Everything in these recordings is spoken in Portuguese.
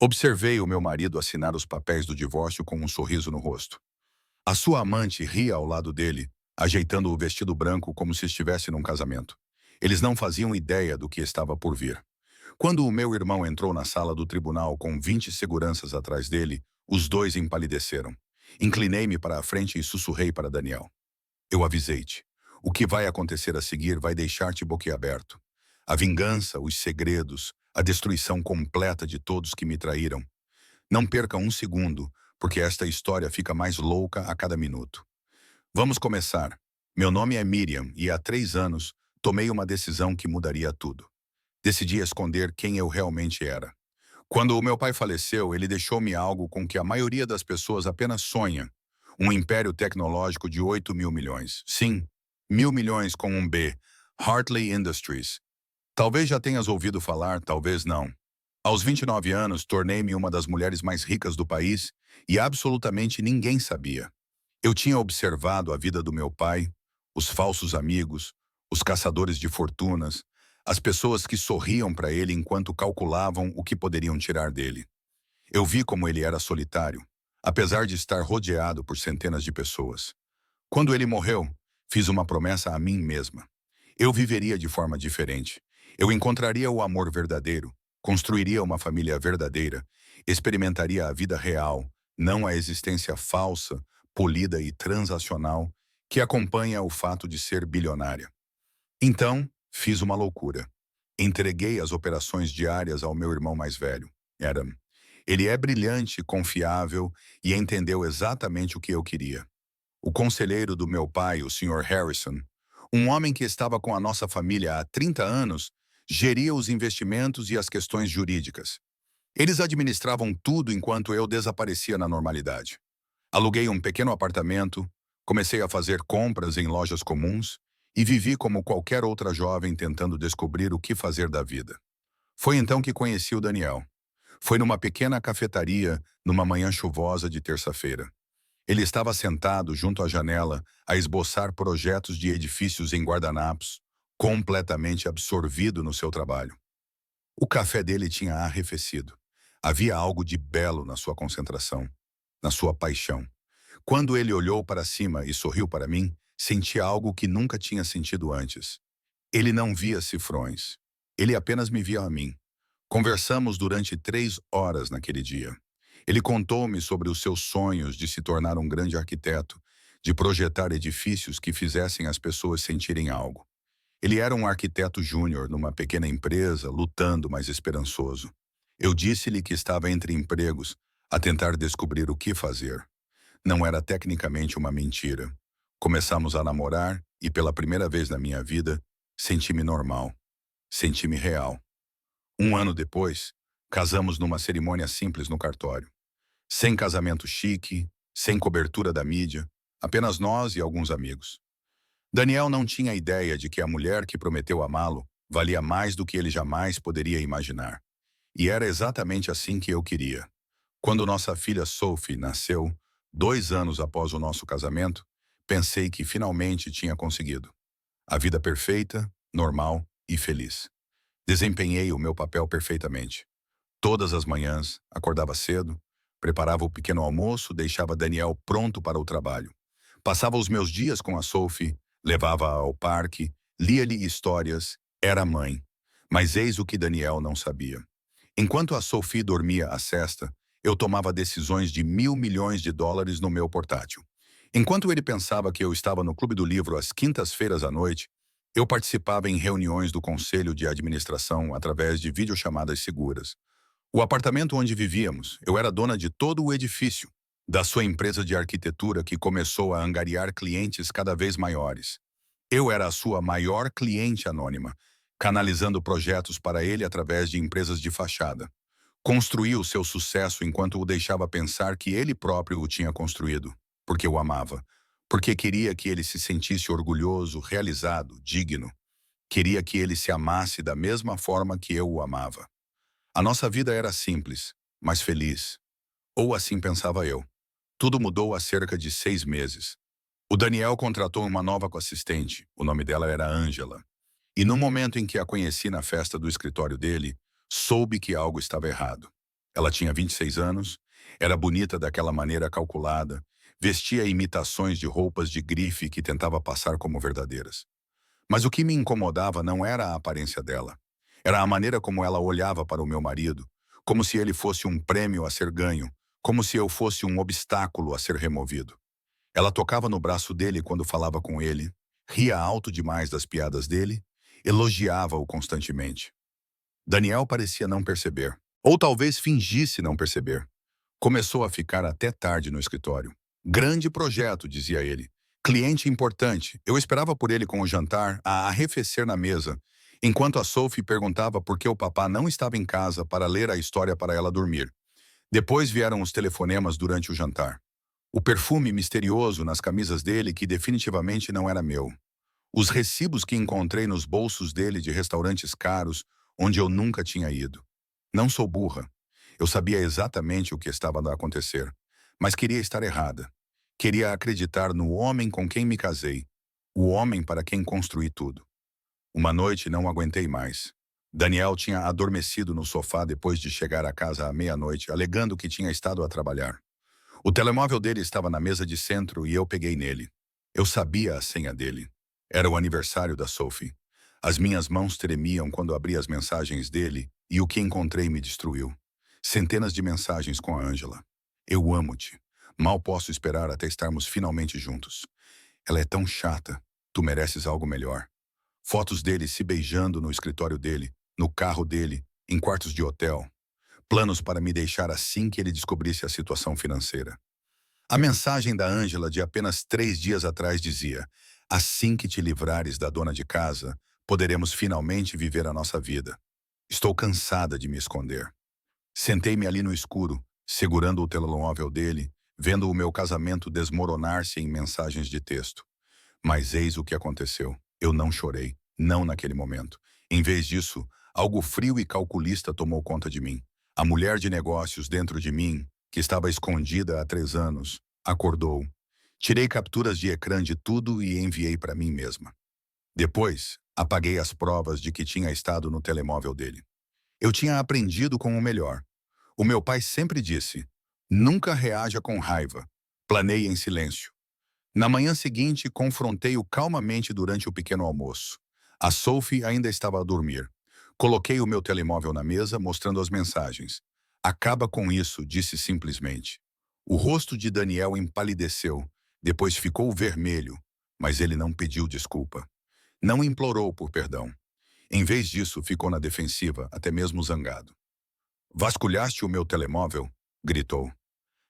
Observei o meu marido assinar os papéis do divórcio com um sorriso no rosto. A sua amante ria ao lado dele, ajeitando o vestido branco como se estivesse num casamento. Eles não faziam ideia do que estava por vir. Quando o meu irmão entrou na sala do tribunal com 20 seguranças atrás dele, os dois empalideceram. Inclinei-me para a frente e sussurrei para Daniel. Eu avisei-te. O que vai acontecer a seguir vai deixar-te boquiaberto. A vingança, os segredos, a destruição completa de todos que me traíram. Não perca um segundo, porque esta história fica mais louca a cada minuto. Vamos começar. Meu nome é Miriam e há 3 anos tomei uma decisão que mudaria tudo. Decidi esconder quem eu realmente era. Quando o meu pai faleceu, ele deixou-me algo com que a maioria das pessoas apenas sonha. Um império tecnológico de 8 mil milhões. Sim, 1.000 milhões com um B. Hartley Industries. Talvez já tenhas ouvido falar, talvez não. Aos 29 anos, tornei-me uma das mulheres mais ricas do país e absolutamente ninguém sabia. Eu tinha observado a vida do meu pai, os falsos amigos, os caçadores de fortunas, as pessoas que sorriam para ele enquanto calculavam o que poderiam tirar dele. Eu vi como ele era solitário, apesar de estar rodeado por centenas de pessoas. Quando ele morreu, fiz uma promessa a mim mesma. Eu viveria de forma diferente. Eu encontraria o amor verdadeiro, construiria uma família verdadeira, experimentaria a vida real, não a existência falsa, polida e transacional que acompanha o fato de ser bilionária. Então, fiz uma loucura. Entreguei as operações diárias ao meu irmão mais velho, Adam. Ele é brilhante, confiável e entendeu exatamente o que eu queria. O conselheiro do meu pai, o Sr. Harrison, um homem que estava com a nossa família há 30 anos, geria os investimentos e as questões jurídicas. Eles administravam tudo enquanto eu desaparecia na normalidade. Aluguei um pequeno apartamento, comecei a fazer compras em lojas comuns e vivi como qualquer outra jovem tentando descobrir o que fazer da vida. Foi então que conheci o Daniel. Foi numa pequena cafetaria, numa manhã chuvosa de terça-feira. Ele estava sentado junto à janela a esboçar projetos de edifícios em guardanapos, completamente absorvido no seu trabalho. O café dele tinha arrefecido. Havia algo de belo na sua concentração, na sua paixão. Quando ele olhou para cima e sorriu para mim, senti algo que nunca tinha sentido antes. Ele não via cifrões. Ele apenas me via a mim. Conversamos durante 3 horas naquele dia. Ele contou-me sobre os seus sonhos de se tornar um grande arquiteto, de projetar edifícios que fizessem as pessoas sentirem algo. Ele era um arquiteto júnior numa pequena empresa, lutando, mas esperançoso. Eu disse-lhe que estava entre empregos, a tentar descobrir o que fazer. Não era tecnicamente uma mentira. Começamos a namorar e, pela primeira vez na minha vida, senti-me normal. Senti-me real. 1 ano depois, casamos numa cerimônia simples no cartório. Sem casamento chique, sem cobertura da mídia, apenas nós e alguns amigos. Daniel não tinha ideia de que a mulher que prometeu amá-lo valia mais do que ele jamais poderia imaginar. E era exatamente assim que eu queria. Quando nossa filha Sophie nasceu, 2 anos após o nosso casamento, pensei que finalmente tinha conseguido. A vida perfeita, normal e feliz. Desempenhei o meu papel perfeitamente. Todas as manhãs, acordava cedo, preparava o pequeno almoço, deixava Daniel pronto para o trabalho. Passava os meus dias com a Sophie, levava-a ao parque, lia-lhe histórias, era mãe. Mas eis o que Daniel não sabia. Enquanto a Sophie dormia a sesta, eu tomava decisões de 1.000 milhões de dólares no meu portátil. Enquanto ele pensava que eu estava no Clube do Livro às quintas-feiras à noite, eu participava em reuniões do Conselho de Administração através de videochamadas seguras. O apartamento onde vivíamos, eu era dona de todo o edifício, da sua empresa de arquitetura que começou a angariar clientes cada vez maiores. Eu era a sua maior cliente anônima, canalizando projetos para ele através de empresas de fachada. Construí o seu sucesso enquanto o deixava pensar que ele próprio o tinha construído, porque o amava, porque queria que ele se sentisse orgulhoso, realizado, digno. Queria que ele se amasse da mesma forma que eu o amava. A nossa vida era simples, mas feliz. Ou assim pensava eu. Tudo mudou há cerca de 6 meses. O Daniel contratou uma nova assistente, o nome dela era Angela. E no momento em que a conheci na festa do escritório dele, soube que algo estava errado. Ela tinha 26 anos, era bonita daquela maneira calculada, vestia imitações de roupas de grife que tentava passar como verdadeiras. Mas o que me incomodava não era a aparência dela. Era a maneira como ela olhava para o meu marido, como se ele fosse um prêmio a ser ganho, como se eu fosse um obstáculo a ser removido. Ela tocava no braço dele quando falava com ele, ria alto demais das piadas dele, elogiava-o constantemente. Daniel parecia não perceber, ou talvez fingisse não perceber. Começou a ficar até tarde no escritório. Grande projeto, dizia ele. Cliente importante. Eu esperava por ele com o jantar a arrefecer na mesa, enquanto a Sophie perguntava por que o papá não estava em casa para ler a história para ela dormir. Depois vieram os telefonemas durante o jantar. O perfume misterioso nas camisas dele que definitivamente não era meu. Os recibos que encontrei nos bolsos dele de restaurantes caros onde eu nunca tinha ido. Não sou burra. Eu sabia exatamente o que estava a acontecer, mas queria estar errada. Queria acreditar no homem com quem me casei, o homem para quem construí tudo. Uma noite não aguentei mais. Daniel tinha adormecido no sofá depois de chegar a casa à meia-noite, alegando que tinha estado a trabalhar. O telemóvel dele estava na mesa de centro e eu peguei nele. Eu sabia a senha dele. Era o aniversário da Sophie. As minhas mãos tremiam quando abri as mensagens dele e o que encontrei me destruiu. Centenas de mensagens com a Angela. Eu amo-te. Mal posso esperar até estarmos finalmente juntos. Ela é tão chata. Tu mereces algo melhor. Fotos dele se beijando no escritório dele, no carro dele, em quartos de hotel. Planos para me deixar assim que ele descobrisse a situação financeira. A mensagem da Angela de apenas 3 dias atrás dizia: assim que te livrares da dona de casa, poderemos finalmente viver a nossa vida. Estou cansada de me esconder. Sentei-me ali no escuro, segurando o telemóvel dele, vendo o meu casamento desmoronar-se em mensagens de texto. Mas eis o que aconteceu. Eu não chorei, não naquele momento. Em vez disso, algo frio e calculista tomou conta de mim. A mulher de negócios dentro de mim, que estava escondida há 3 anos, acordou. Tirei capturas de ecrã de tudo e enviei para mim mesma. Depois, apaguei as provas de que tinha estado no telemóvel dele. Eu tinha aprendido com o melhor. O meu pai sempre disse: nunca reaja com raiva. Planeie em silêncio. Na manhã seguinte, confrontei-o calmamente durante o pequeno almoço. A Sophie ainda estava a dormir. Coloquei o meu telemóvel na mesa, mostrando as mensagens. Acaba com isso, disse simplesmente. O rosto de Daniel empalideceu, depois ficou vermelho, mas ele não pediu desculpa. Não implorou por perdão. Em vez disso, ficou na defensiva, até mesmo zangado. Vasculhaste o meu telemóvel? Gritou.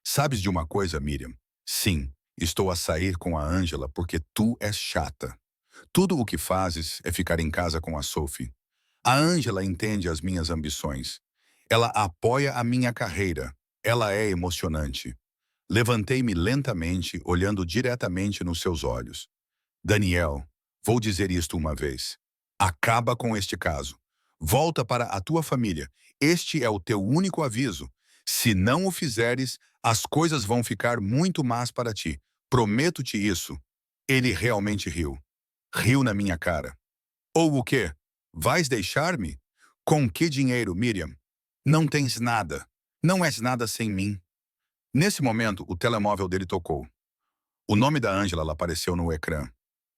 Sabes de uma coisa, Miriam? Sim, estou a sair com a Angela porque tu és chata. Tudo o que fazes é ficar em casa com a Sophie. A Angela entende as minhas ambições. Ela apoia a minha carreira. Ela é emocionante. Levantei-me lentamente, olhando diretamente nos seus olhos. Daniel, vou dizer isto uma vez. Acaba com este caso. Volta para a tua família. Este é o teu único aviso. Se não o fizeres, as coisas vão ficar muito más para ti. Prometo-te isso. Ele realmente riu. Riu na minha cara. Ou o quê? Vais deixar-me? Com que dinheiro, Miriam? Não tens nada. Não és nada sem mim. Nesse momento, o telemóvel dele tocou. O nome da Angela apareceu no ecrã.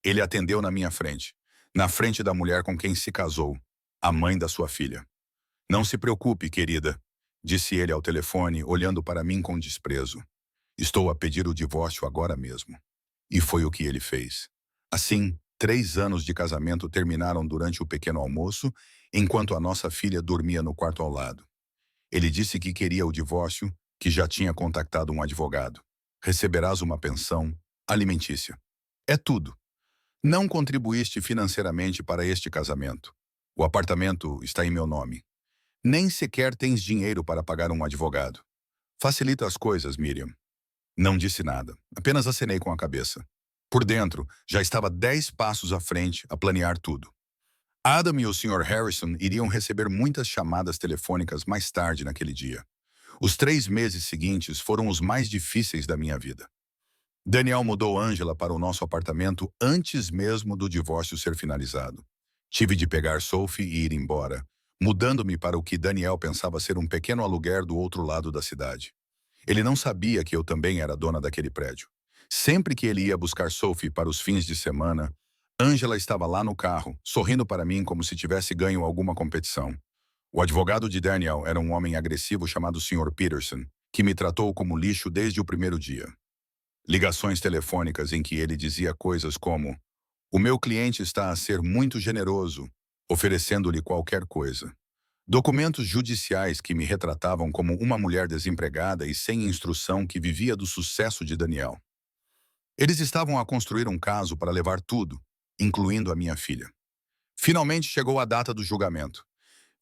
Ele atendeu na minha frente, na frente da mulher com quem se casou, a mãe da sua filha. Não se preocupe, querida, disse ele ao telefone, olhando para mim com desprezo. Estou a pedir o divórcio agora mesmo. E foi o que ele fez. Assim, 3 anos de casamento terminaram durante o pequeno almoço, enquanto a nossa filha dormia no quarto ao lado. Ele disse que queria o divórcio, que já tinha contactado um advogado. Receberás uma pensão alimentícia. É tudo. Não contribuíste financeiramente para este casamento. O apartamento está em meu nome. Nem sequer tens dinheiro para pagar um advogado. Facilita as coisas, Miriam. Não disse nada, apenas acenei com a cabeça. Por dentro, já estava 10 passos à frente a planear tudo. Adam e o Sr. Harrison iriam receber muitas chamadas telefônicas mais tarde naquele dia. Os 3 meses seguintes foram os mais difíceis da minha vida. Daniel mudou Angela para o nosso apartamento antes mesmo do divórcio ser finalizado. Tive de pegar Sophie e ir embora, mudando-me para o que Daniel pensava ser um pequeno aluguer do outro lado da cidade. Ele não sabia que eu também era dona daquele prédio. Sempre que ele ia buscar Sophie para os fins de semana, Angela estava lá no carro, sorrindo para mim como se tivesse ganho alguma competição. O advogado de Daniel era um homem agressivo chamado Sr. Peterson, que me tratou como lixo desde o primeiro dia. Ligações telefônicas em que ele dizia coisas como: "O meu cliente está a ser muito generoso, oferecendo-lhe qualquer coisa." Documentos judiciais que me retratavam como uma mulher desempregada e sem instrução que vivia do sucesso de Daniel. Eles estavam a construir um caso para levar tudo, incluindo a minha filha. Finalmente chegou a data do julgamento.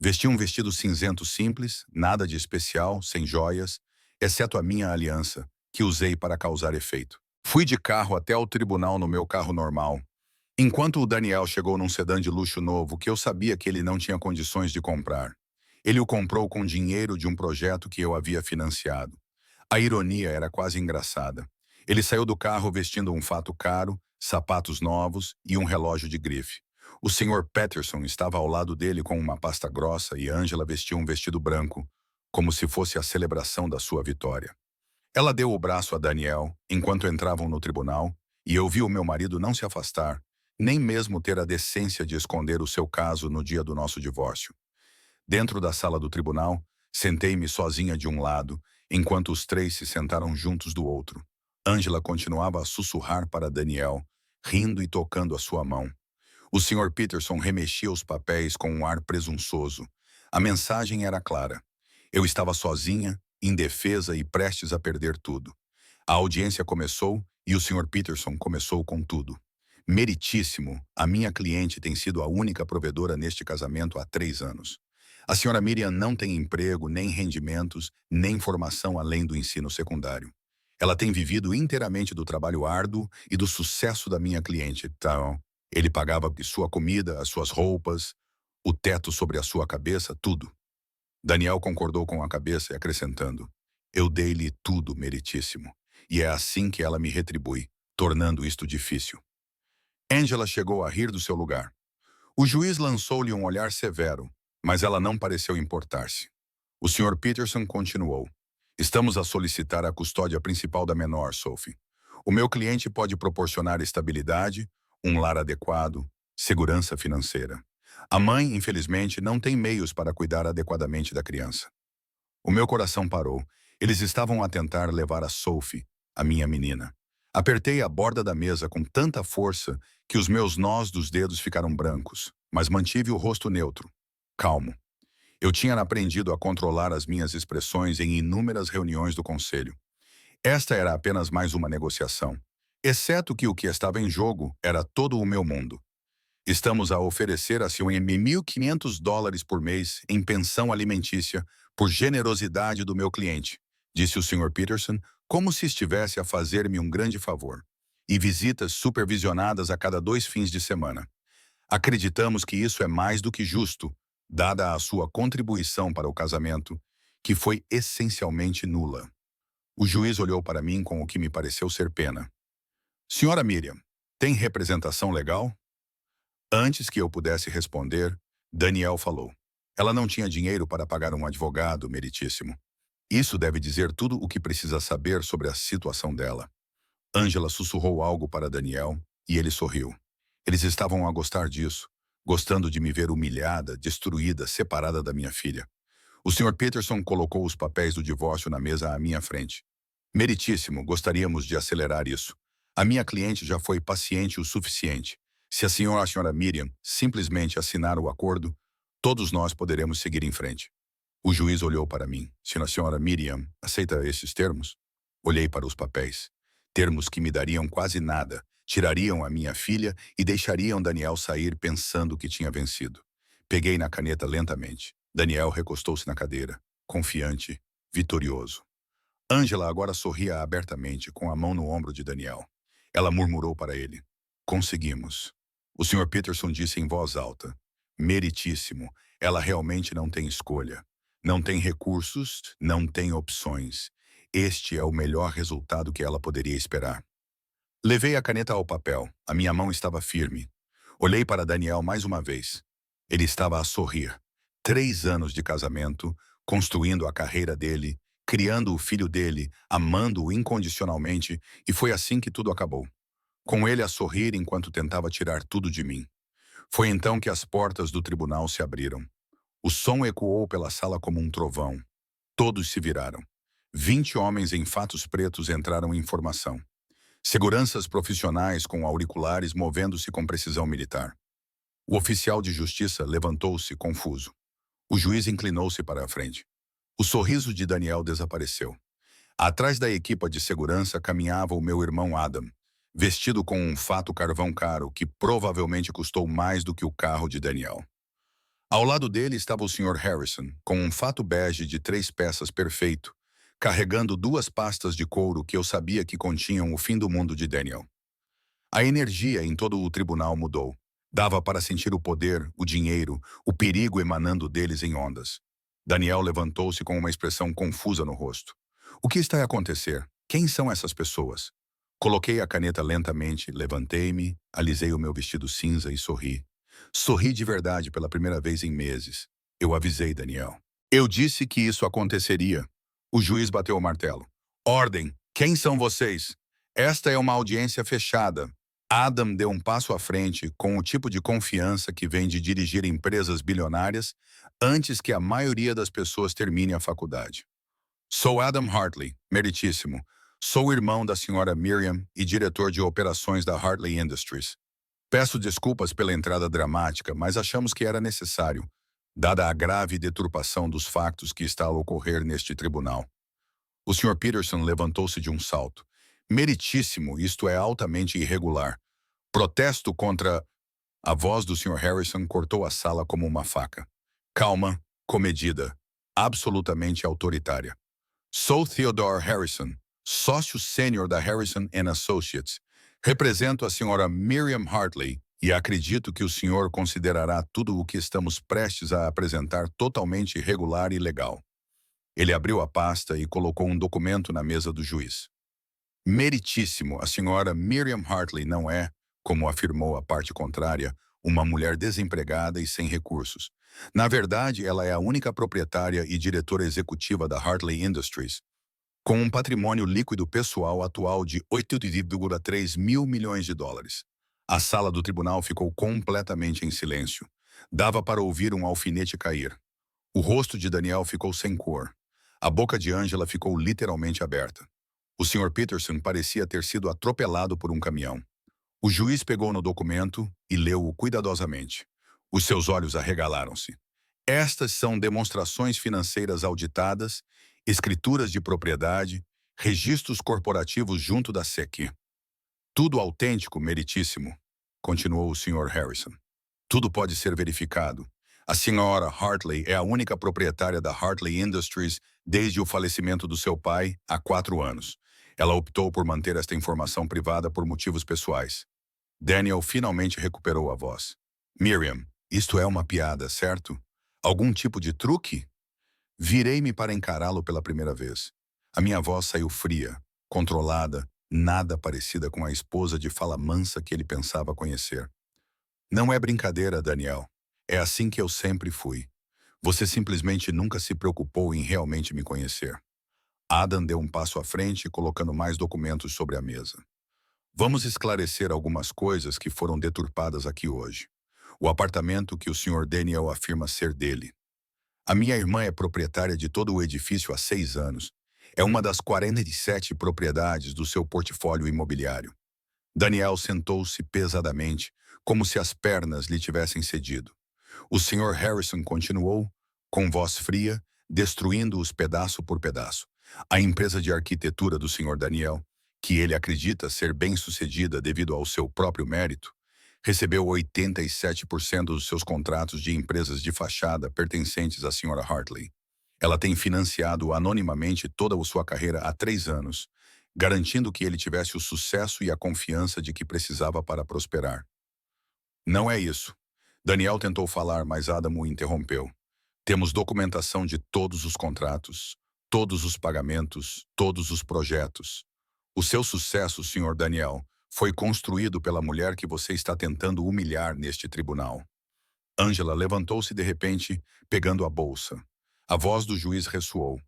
Vesti um vestido cinzento simples, nada de especial, sem joias, exceto a minha aliança, que usei para causar efeito. Fui de carro até o tribunal no meu carro normal, enquanto o Daniel chegou num sedã de luxo novo que eu sabia que ele não tinha condições de comprar. Ele o comprou com dinheiro de um projeto que eu havia financiado. A ironia era quase engraçada. Ele saiu do carro vestindo um fato caro, sapatos novos e um relógio de grife. O Sr. Peterson estava ao lado dele com uma pasta grossa e Angela vestia um vestido branco, como se fosse a celebração da sua vitória. Ela deu o braço a Daniel enquanto entravam no tribunal e eu vi o meu marido não se afastar, nem mesmo ter a decência de esconder o seu caso no dia do nosso divórcio. Dentro da sala do tribunal, sentei-me sozinha de um lado, enquanto os três se sentaram juntos do outro. Angela continuava a sussurrar para Daniel, rindo e tocando a sua mão. O Sr. Peterson remexia os papéis com um ar presunçoso. A mensagem era clara. Eu estava sozinha, indefesa e prestes a perder tudo. A audiência começou e o Sr. Peterson começou com tudo. Meritíssimo, a minha cliente tem sido a única provedora neste casamento há 3 anos. A Sra. Miriam não tem emprego, nem rendimentos, nem formação além do ensino secundário. Ela tem vivido inteiramente do trabalho árduo e do sucesso da minha cliente. Então, ele pagava sua comida, as suas roupas, o teto sobre a sua cabeça, tudo. Daniel concordou com a cabeça e acrescentando: "Eu dei-lhe tudo, meritíssimo. E é assim que ela me retribui, tornando isto difícil." Angela chegou a rir do seu lugar. O juiz lançou-lhe um olhar severo, mas ela não pareceu importar-se. O Sr. Peterson continuou: "Estamos a solicitar a custódia principal da menor, Sophie. O meu cliente pode proporcionar estabilidade, um lar adequado, segurança financeira. A mãe, infelizmente, não tem meios para cuidar adequadamente da criança." O meu coração parou. Eles estavam a tentar levar a Sophie, a minha menina. Apertei a borda da mesa com tanta força que os meus nós dos dedos ficaram brancos, mas mantive o rosto neutro, calmo. Eu tinha aprendido a controlar as minhas expressões em inúmeras reuniões do conselho. Esta era apenas mais uma negociação, exceto que o que estava em jogo era todo o meu mundo. "Estamos a oferecer a Sr. $1.500 por mês em pensão alimentícia por generosidade do meu cliente", disse o Sr. Peterson, como se estivesse a fazer-me um grande favor, "e visitas supervisionadas a cada 2 fins de semana. Acreditamos que isso é mais do que justo, dada a sua contribuição para o casamento, que foi essencialmente nula." O juiz olhou para mim com o que me pareceu ser pena. "Senhora Miriam, tem representação legal?" Antes que eu pudesse responder, Daniel falou: "Ela não tinha dinheiro para pagar um advogado, meritíssimo. Isso deve dizer tudo o que precisa saber sobre a situação dela." Angela sussurrou algo para Daniel e ele sorriu. Eles estavam a gostar disso, gostando de me ver humilhada, destruída, separada da minha filha. O Sr. Peterson colocou os papéis do divórcio na mesa à minha frente. "Meritíssimo, gostaríamos de acelerar isso. A minha cliente já foi paciente o suficiente. Se a senhora e a senhora Miriam simplesmente assinar o acordo, todos nós poderemos seguir em frente." O juiz olhou para mim. "Se a senhora Miriam aceita esses termos?" Olhei para os papéis. Termos que me dariam quase nada, tirariam a minha filha e deixariam Daniel sair pensando que tinha vencido. Peguei na caneta lentamente. Daniel recostou-se na cadeira, confiante, vitorioso. Angela agora sorria abertamente, com a mão no ombro de Daniel. Ela murmurou para ele: "Conseguimos." O Sr. Peterson disse em voz alta: "Meritíssimo, ela realmente não tem escolha. Não tem recursos, não tem opções. Este é o melhor resultado que ela poderia esperar." Levei a caneta ao papel. A minha mão estava firme. Olhei para Daniel mais uma vez. Ele estava a sorrir. 3 anos de casamento, construindo a carreira dele, criando o filho dele, amando-o incondicionalmente, e foi assim que tudo acabou. Com ele a sorrir enquanto tentava tirar tudo de mim. Foi então que as portas do tribunal se abriram. O som ecoou pela sala como um trovão. Todos se viraram. 20 homens em fatos pretos entraram em formação. Seguranças profissionais com auriculares movendo-se com precisão militar. O oficial de justiça levantou-se confuso. O juiz inclinou-se para a frente. O sorriso de Daniel desapareceu. Atrás da equipa de segurança caminhava o meu irmão Adam, vestido com um fato carvão caro que provavelmente custou mais do que o carro de Daniel. Ao lado dele estava o Sr. Harrison, com um fato bege de 3 peças perfeito, carregando 2 pastas de couro que eu sabia que continham o fim do mundo de Daniel. A energia em todo o tribunal mudou. Dava para sentir o poder, o dinheiro, o perigo emanando deles em ondas. Daniel levantou-se com uma expressão confusa no rosto. O que está a acontecer? Quem são essas pessoas? Coloquei a caneta lentamente, levantei-me, alisei o meu vestido cinza e sorri. Sorri de verdade pela primeira vez em meses. Eu avisei Daniel. Eu disse que isso aconteceria. O juiz bateu o martelo. Ordem! Quem são vocês? Esta é uma audiência fechada. Adam deu um passo à frente com o tipo de confiança que vem de dirigir empresas bilionárias antes que a maioria das pessoas termine a faculdade. Sou Adam Hartley, meritíssimo. Sou irmão da senhora Miriam e diretor de operações da Hartley Industries. Peço desculpas pela entrada dramática, mas achamos que era necessário, dada a grave deturpação dos factos que está a ocorrer neste tribunal. O Sr. Peterson levantou-se de um salto. Meritíssimo, isto é altamente irregular. Protesto contra... A voz do Sr. Harrison cortou a sala como uma faca. Calma, comedida, absolutamente autoritária. Sou Theodore Harrison, sócio sênior da Harrison Associates. Represento a senhora Miriam Hartley e acredito que o senhor considerará tudo o que estamos prestes a apresentar totalmente regular e legal. Ele abriu a pasta e colocou um documento na mesa do juiz. Meritíssimo, a senhora Miriam Hartley não é, como afirmou a parte contrária, uma mulher desempregada e sem recursos. Na verdade, ela é a única proprietária e diretora executiva da Hartley Industries, com um patrimônio líquido pessoal atual de 8,3 mil milhões de dólares. A sala do tribunal ficou completamente em silêncio. Dava para ouvir um alfinete cair. O rosto de Daniel ficou sem cor. A boca de Angela ficou literalmente aberta. O Sr. Peterson parecia ter sido atropelado por um caminhão. O juiz pegou no documento e leu-o cuidadosamente. Os seus olhos arregalaram-se. Estas são demonstrações financeiras auditadas, escrituras de propriedade, registros corporativos junto da SEC. Tudo autêntico, meritíssimo, continuou o Sr. Harrison. Tudo pode ser verificado. A senhora Hartley é a única proprietária da Hartley Industries desde o falecimento do seu pai há 4 anos. Ela optou por manter esta informação privada por motivos pessoais. Daniel finalmente recuperou a voz. Miriam, isto é uma piada, certo? Algum tipo de truque? Virei-me para encará-lo pela primeira vez. A minha voz saiu fria, controlada, nada parecida com a esposa de fala mansa que ele pensava conhecer. Não é brincadeira, Daniel. É assim que eu sempre fui. Você simplesmente nunca se preocupou em realmente me conhecer. Adam deu um passo à frente, colocando mais documentos sobre a mesa. Vamos esclarecer algumas coisas que foram deturpadas aqui hoje. O apartamento que o Sr. Daniel afirma ser dele. A minha irmã é proprietária de todo o edifício há 6 anos. É uma das 47 propriedades do seu portfólio imobiliário. Daniel sentou-se pesadamente, como se as pernas lhe tivessem cedido. O Sr. Harrison continuou, com voz fria, destruindo-os pedaço por pedaço. A empresa de arquitetura do Sr. Daniel, que ele acredita ser bem-sucedida devido ao seu próprio mérito, recebeu 87% dos seus contratos de empresas de fachada pertencentes à Sra. Hartley. Ela tem financiado anonimamente toda a sua carreira há 3 anos, garantindo que ele tivesse o sucesso e a confiança de que precisava para prosperar. Não é isso. Daniel tentou falar, mas Adam o interrompeu. Temos documentação de todos os contratos, todos os pagamentos, todos os projetos. O seu sucesso, Sr. Daniel, foi construído pela mulher que você está tentando humilhar neste tribunal. Angela levantou-se de repente, pegando a bolsa. A voz do juiz ressoou.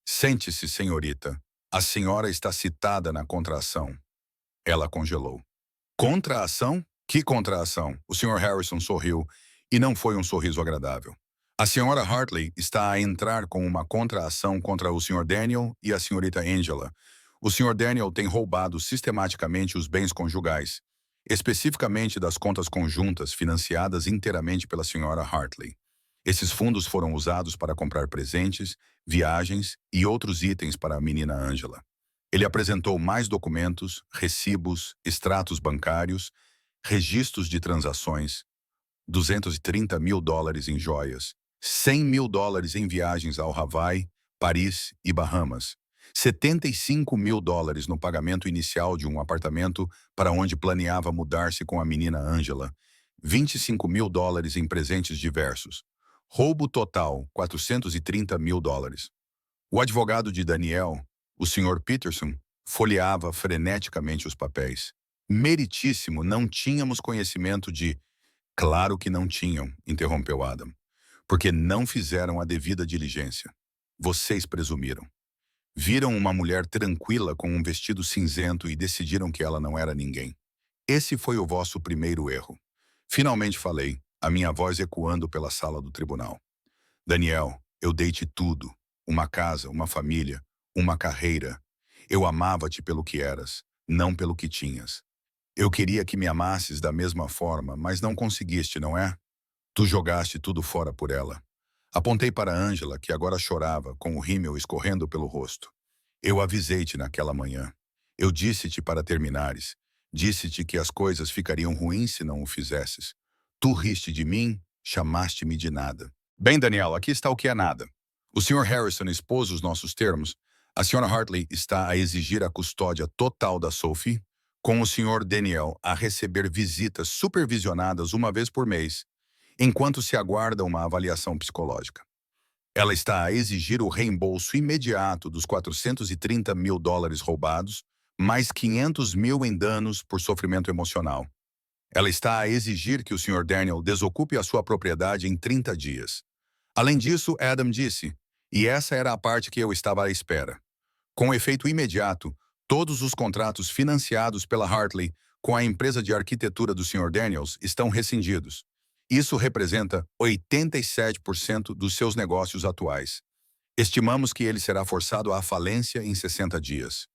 Sente-se, senhorita. A senhora está citada na contraação. Ela congelou. Contraação? Que contraação? O Sr. Harrison sorriu, e não foi um sorriso agradável. A senhora Hartley está a entrar com uma contraação contra o Sr. Daniel e a senhorita Angela. O Sr. Daniel tem roubado sistematicamente os bens conjugais, especificamente das contas conjuntas financiadas inteiramente pela senhora Hartley. Esses fundos foram usados para comprar presentes, viagens e outros itens para a menina Angela. Ele apresentou mais documentos, recibos, extratos bancários, registros de transações, $230 mil em joias, $100 mil em viagens ao Hawaii, Paris e Bahamas, $75 mil no pagamento inicial de um apartamento para onde planeava mudar-se com a menina Angela, $25 mil em presentes diversos. Roubo total, $430 mil. O advogado de Daniel, o Sr. Peterson, folheava freneticamente os papéis. Meritíssimo, não tínhamos conhecimento de... Claro que não tinham, interrompeu Adam, porque não fizeram a devida diligência. Vocês presumiram. Viram uma mulher tranquila com um vestido cinzento e decidiram que ela não era ninguém. Esse foi o vosso primeiro erro. Finalmente falei, a minha voz ecoando pela sala do tribunal. Daniel, eu dei-te tudo. Uma casa, uma família, uma carreira. Eu amava-te pelo que eras, não pelo que tinhas. Eu queria que me amasses da mesma forma, mas não conseguiste, não é? Tu jogaste tudo fora por ela. Apontei para Angela, que agora chorava, com o rímel escorrendo pelo rosto. Eu avisei-te naquela manhã. Eu disse-te para terminares. Disse-te que as coisas ficariam ruins se não o fizesses. Tu riste de mim, chamaste-me de nada. Bem, Daniel, aqui está o que é nada. O Sr. Harrison expôs os nossos termos. A Sra. Hartley está a exigir a custódia total da Sophie, com o Sr. Daniel a receber visitas supervisionadas uma vez por mês, enquanto se aguarda uma avaliação psicológica. Ela está a exigir o reembolso imediato dos $430 mil roubados, mais 500 mil em danos por sofrimento emocional. Ela está a exigir que o Sr. Daniel desocupe a sua propriedade em 30 dias. Além disso, Adam disse, e essa era a parte que eu estava à espera. Com efeito imediato, todos os contratos financiados pela Hartley com a empresa de arquitetura do Sr. Daniels estão rescindidos. Isso representa 87% dos seus negócios atuais. Estimamos que ele será forçado à falência em 60 dias.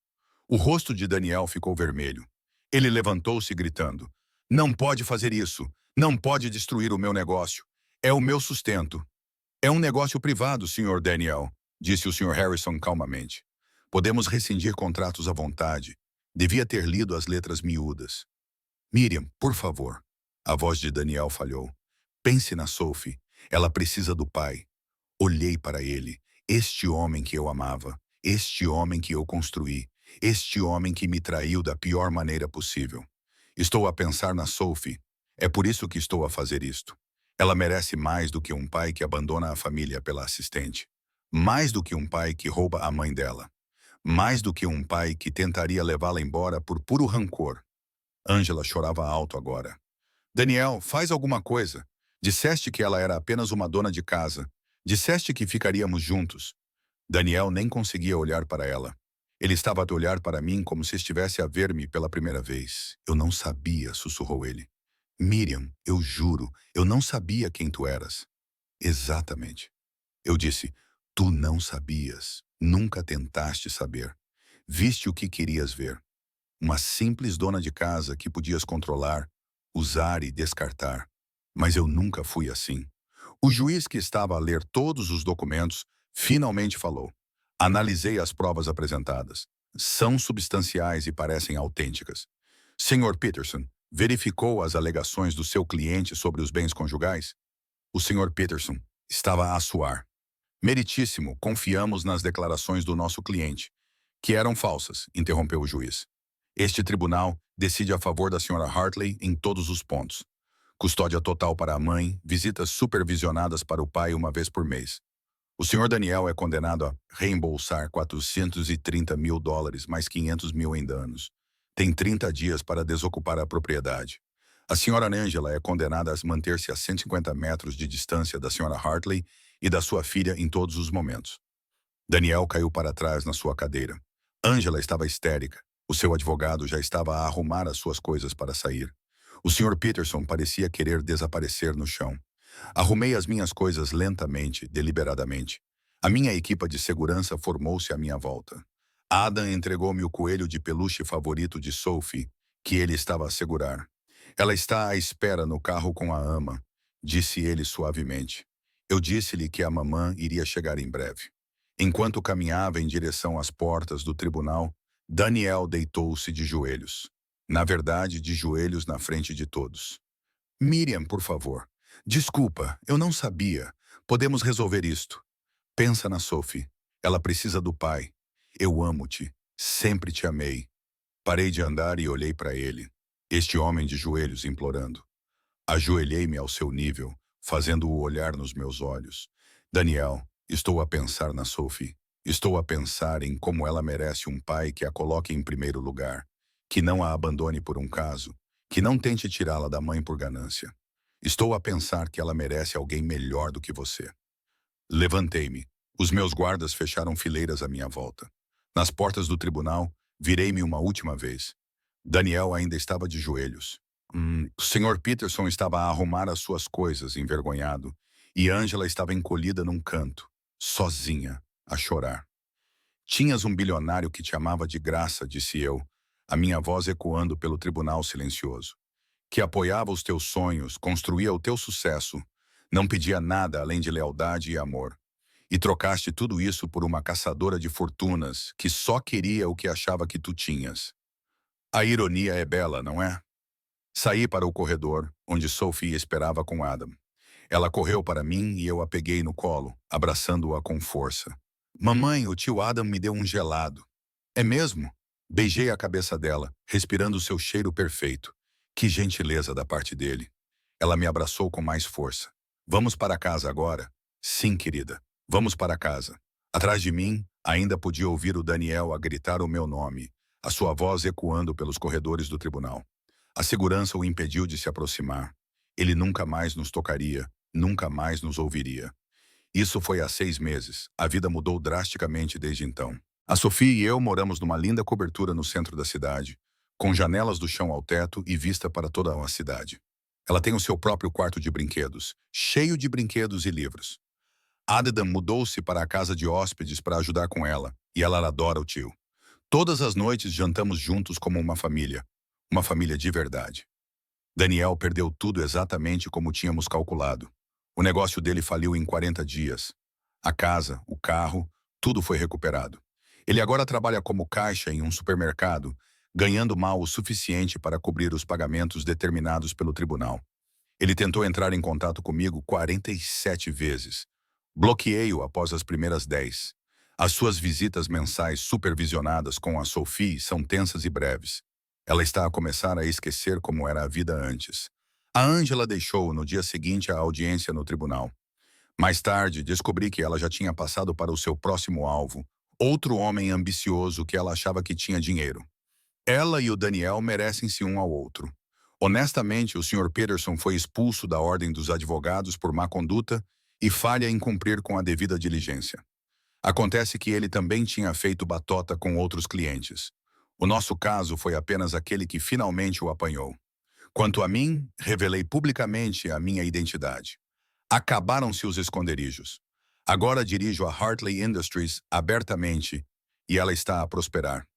O rosto de Daniel ficou vermelho. Ele levantou-se gritando, não pode fazer isso. Não pode destruir o meu negócio. É o meu sustento. É um negócio privado, Sr. Daniel, disse o Sr. Harrison calmamente. Podemos rescindir contratos à vontade. Devia ter lido as letras miúdas. Miriam, por favor. A voz de Daniel falhou. Pense na Sophie. Ela precisa do pai. Olhei para ele. Este homem que eu amava. Este homem que eu construí. Este homem que me traiu da pior maneira possível. Estou a pensar na Sophie. É por isso que estou a fazer isto. Ela merece mais do que um pai que abandona a família pela assistente. Mais do que um pai que rouba a mãe dela. Mais do que um pai que tentaria levá-la embora por puro rancor. Angela chorava alto agora. Daniel, faz alguma coisa. Disseste que ela era apenas uma dona de casa. Disseste que ficaríamos juntos. Daniel nem conseguia olhar para ela. Ele estava a olhar para mim como se estivesse a ver-me pela primeira vez. Eu não sabia, sussurrou ele. Miriam, eu juro, eu não sabia quem tu eras. Exatamente. Eu disse, tu não sabias, nunca tentaste saber. Viste o que querias ver. Uma simples dona de casa que podias controlar, usar e descartar. Mas eu nunca fui assim. O juiz que estava a ler todos os documentos finalmente falou. Analisei as provas apresentadas. São substanciais e parecem autênticas. Sr. Peterson, verificou as alegações do seu cliente sobre os bens conjugais? O Sr. Peterson estava a suar. Meritíssimo, confiamos nas declarações do nosso cliente, que eram falsas, interrompeu o juiz. Este tribunal decide a favor da Sra. Hartley em todos os pontos. Custódia total para a mãe, visitas supervisionadas para o pai uma vez por mês. O Sr. Daniel é condenado a reembolsar $430 mil mais 500 mil em danos. Tem 30 dias para desocupar a propriedade. A senhora Angela é condenada a manter-se a 150 metros de distância da senhora Hartley e da sua filha em todos os momentos. Daniel caiu para trás na sua cadeira. Angela estava histérica. O seu advogado já estava a arrumar as suas coisas para sair. O Sr. Peterson parecia querer desaparecer no chão. Arrumei as minhas coisas lentamente, deliberadamente. A minha equipa de segurança formou-se à minha volta. Adam entregou-me o coelho de peluche favorito de Sophie, que ele estava a segurar. Ela está à espera no carro com a ama, disse ele suavemente. Eu disse-lhe que a mamã iria chegar em breve. Enquanto caminhava em direção às portas do tribunal, Daniel deitou-se de joelhos. Na verdade, de joelhos na frente de todos. Miriam, por favor. Desculpa, eu não sabia. Podemos resolver isto. Pensa na Sophie. Ela precisa do pai. Eu amo-te. Sempre te amei. Parei de andar e olhei para ele. Este homem de joelhos implorando. Ajoelhei-me ao seu nível, fazendo-o olhar nos meus olhos. Daniel, estou a pensar na Sophie. Estou a pensar em como ela merece um pai que a coloque em primeiro lugar, que não a abandone por um caso, que não tente tirá-la da mãe por ganância. Estou a pensar que ela merece alguém melhor do que você. Levantei-me. Os meus guardas fecharam fileiras à minha volta. Nas portas do tribunal, virei-me uma última vez. Daniel ainda estava de joelhos. O Sr. Peterson estava a arrumar as suas coisas, envergonhado, e Angela estava encolhida num canto, sozinha, a chorar. Tinhas um bilionário que te amava de graça, disse eu, a minha voz ecoando pelo tribunal silencioso, que apoiava os teus sonhos, construía o teu sucesso, não pedia nada além de lealdade e amor. E trocaste tudo isso por uma caçadora de fortunas que só queria o que achava que tu tinhas. A ironia é bela, não é? Saí para o corredor, onde Sophie esperava com Adam. Ela correu para mim e eu a peguei no colo, abraçando-a com força. Mamãe, o tio Adam me deu um gelado. É mesmo? Beijei a cabeça dela, respirando seu cheiro perfeito. Que gentileza da parte dele. Ela me abraçou com mais força. Vamos para casa agora? Sim, querida. Vamos para casa. Atrás de mim, ainda podia ouvir o Daniel a gritar o meu nome, a sua voz ecoando pelos corredores do tribunal. A segurança o impediu de se aproximar. Ele nunca mais nos tocaria, nunca mais nos ouviria. Isso foi há 6 meses. A vida mudou drasticamente desde então. A Sophie e eu moramos numa linda cobertura no centro da cidade, com janelas do chão ao teto e vista para toda a cidade. Ela tem o seu próprio quarto de brinquedos, cheio de brinquedos e livros. Adam mudou-se para a casa de hóspedes para ajudar com ela, e ela adora o tio. Todas as noites jantamos juntos como uma família de verdade. Daniel perdeu tudo exatamente como tínhamos calculado. O negócio dele faliu em 40 dias. A casa, o carro, tudo foi recuperado. Ele agora trabalha como caixa em um supermercado, ganhando mal o suficiente para cobrir os pagamentos determinados pelo tribunal. Ele tentou entrar em contato comigo 47 vezes. Bloqueei-o após as primeiras 10. As suas visitas mensais supervisionadas com a Sophie são tensas e breves. Ela está a começar a esquecer como era a vida antes. A Angela deixou no dia seguinte a audiência no tribunal. Mais tarde, descobri que ela já tinha passado para o seu próximo alvo, outro homem ambicioso que ela achava que tinha dinheiro. Ela e o Daniel merecem-se um ao outro. Honestamente, o Sr. Peterson foi expulso da Ordem dos Advogados por má conduta e falha em cumprir com a devida diligência. Acontece que ele também tinha feito batota com outros clientes. O nosso caso foi apenas aquele que finalmente o apanhou. Quanto a mim, revelei publicamente a minha identidade. Acabaram-se os esconderijos. Agora dirijo a Hartley Industries abertamente e ela está a prosperar.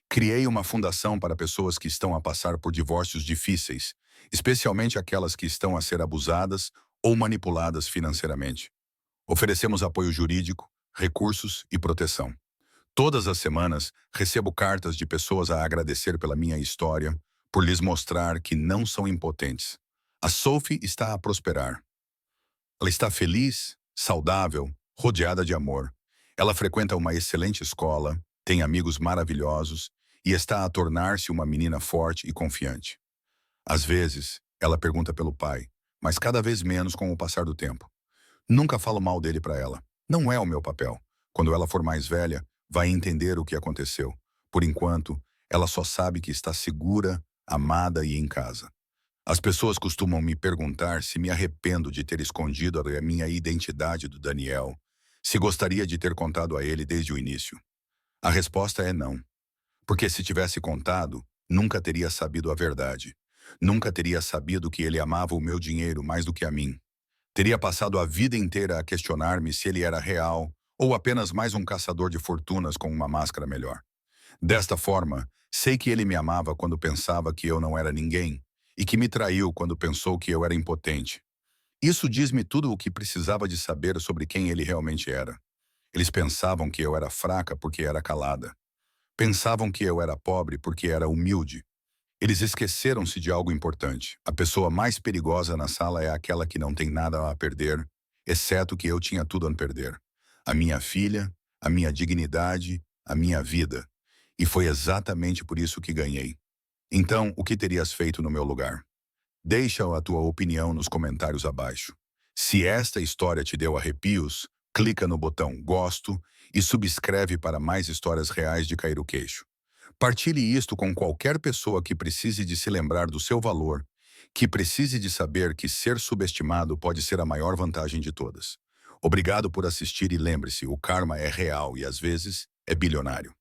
Criei uma fundação para pessoas que estão a passar por divórcios difíceis, especialmente aquelas que estão a ser abusadas ou manipuladas financeiramente. Oferecemos apoio jurídico, recursos e proteção. Todas as semanas, recebo cartas de pessoas a agradecer pela minha história, por lhes mostrar que não são impotentes. A Sophie está a prosperar. Ela está feliz, saudável, rodeada de amor. Ela frequenta uma excelente escola, tem amigos maravilhosos e está a tornar-se uma menina forte e confiante. Às vezes, ela pergunta pelo pai, mas cada vez menos com o passar do tempo. Nunca falo mal dele para ela. Não é o meu papel. Quando ela for mais velha, vai entender o que aconteceu. Por enquanto, ela só sabe que está segura, amada e em casa. As pessoas costumam me perguntar se me arrependo de ter escondido a minha identidade do Daniel, se gostaria de ter contado a ele desde o início. A resposta é não, porque se tivesse contado, nunca teria sabido a verdade. Nunca teria sabido que ele amava o meu dinheiro mais do que a mim. Teria passado a vida inteira a questionar-me se ele era real ou apenas mais um caçador de fortunas com uma máscara melhor. Desta forma, sei que ele me amava quando pensava que eu não era ninguém e que me traiu quando pensou que eu era impotente. Isso diz-me tudo o que precisava de saber sobre quem ele realmente era. Eles pensavam que eu era fraca porque era calada. Pensavam que eu era pobre porque era humilde. Eles esqueceram-se de algo importante. A pessoa mais perigosa na sala é aquela que não tem nada a perder, exceto que eu tinha tudo a perder. A minha filha, a minha dignidade, a minha vida. E foi exatamente por isso que ganhei. Então, o que terias feito no meu lugar? Deixa a tua opinião nos comentários abaixo. Se esta história te deu arrepios, clica no botão gosto e subscreve para mais histórias reais de cair o queixo. Partilhe isto com qualquer pessoa que precise de se lembrar do seu valor, que precise de saber que ser subestimado pode ser a maior vantagem de todas. Obrigado por assistir e lembre-se, o karma é real e às vezes é bilionário.